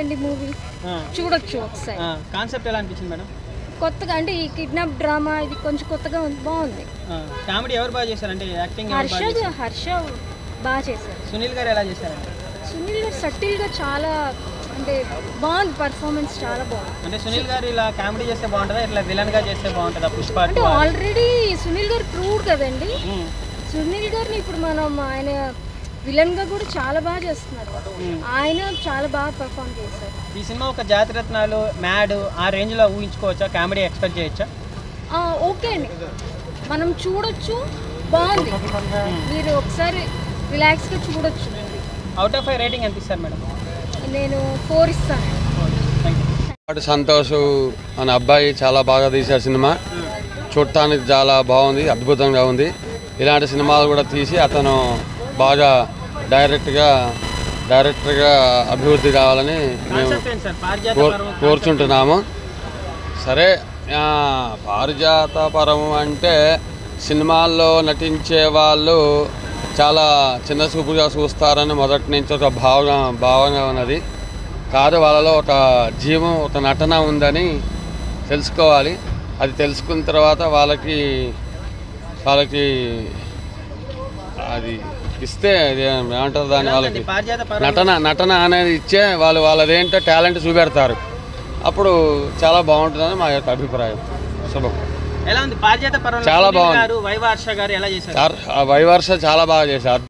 అండి మూవీ చూడొచ్చు ఒకసారి. కాన్సెప్ట్ ఎలా అనిపించింది మేడం? కొత్తగా అంటే ఈ కిడ్నాప్ డ్రామా ఇది కొంచెం కొత్తగా ఉంది, బాగుంది. కామెడీ ఎవరు బాగా చేశారంటే యాక్టింగ్ హర్ష బాగా చేశారు. సునీల్ గారు ఎలా చేశారంటే? సునీల్ గారు సటిల్గా చాలా అంటే బాగుంది, పర్ఫార్మెన్స్ చాలా బాగుంది. అంటే సునీల్ గారు ఇలా కామెడీ చేస్తే బాగుంటుందా, ఇట్లా విలన్ గా చేస్తే బాగుంటుందా? పుష్ప అంటే ఆల్రెడీ సునీల్ గారు ప్రూవ్డ్ కదండి. సునీల్ గారిని ఇప్పుడు మనం ఆయన విలన్ గా కూడా చాలా బాగా చేస్తున్నారు. ఆయన చాలా బాగా పర్ఫార్మ్ చేశారు. ఈ సినిమా ఒక జాతిరత్నాలు మ్యాడ్ ఆ రేంజ్ లో ఊహించుకోవచ్చా? కామెడీ ఎక్స్పెక్ట్ చేయొచ్చా? ఓకే అండి, మనం చూడొచ్చు, బాగుంది. మీరు ఒకసారి రిలాక్స్ గా చూడొచ్చు. అవుట్ ఆఫ్ 5 రేటింగ్ ఎంత ఇస్తారు మేడం? నేను 4 ఇస్తాను. సంతోష్ అనే అబ్బాయి చాలా బాగా తీశారు సినిమా. చూడటానికి చాలా బాగుంది, అద్భుతంగా ఉంది. ఇలాంటి సినిమాలు కూడా తీసి అతను బాగా డైరెక్టర్గా అభివృద్ధి కావాలని మేము కోరుచుంటున్నాము. సరే, పారిజాత పరము అంటే సినిమాల్లో నటించే వాళ్ళు చాలా చిన్న చూపుగా చూస్తారని మొదటి నుంచి ఒక భావన ఉన్నది కాదు. వాళ్ళలో ఒక జీవం, ఒక నటన ఉందని తెలుసుకోవాలి. అది తెలుసుకున్న తర్వాత వాళ్ళకి అది ఇస్తే ఏమంటారు దాన్ని, వాళ్ళకి నటన అనేది ఇచ్చే వాళ్ళదేంటో టాలెంట్ చూపెడతారు. అప్పుడు చాలా బాగుంటుందని మా యొక్క అభిప్రాయం. శుభం. ఎలా ఉంది పారిజాత పర్వం? చాలా బాగుంది. వైవర్ష గారు ఎలా చేశారు? వైవర్ష చాలా బాగా చేశారు.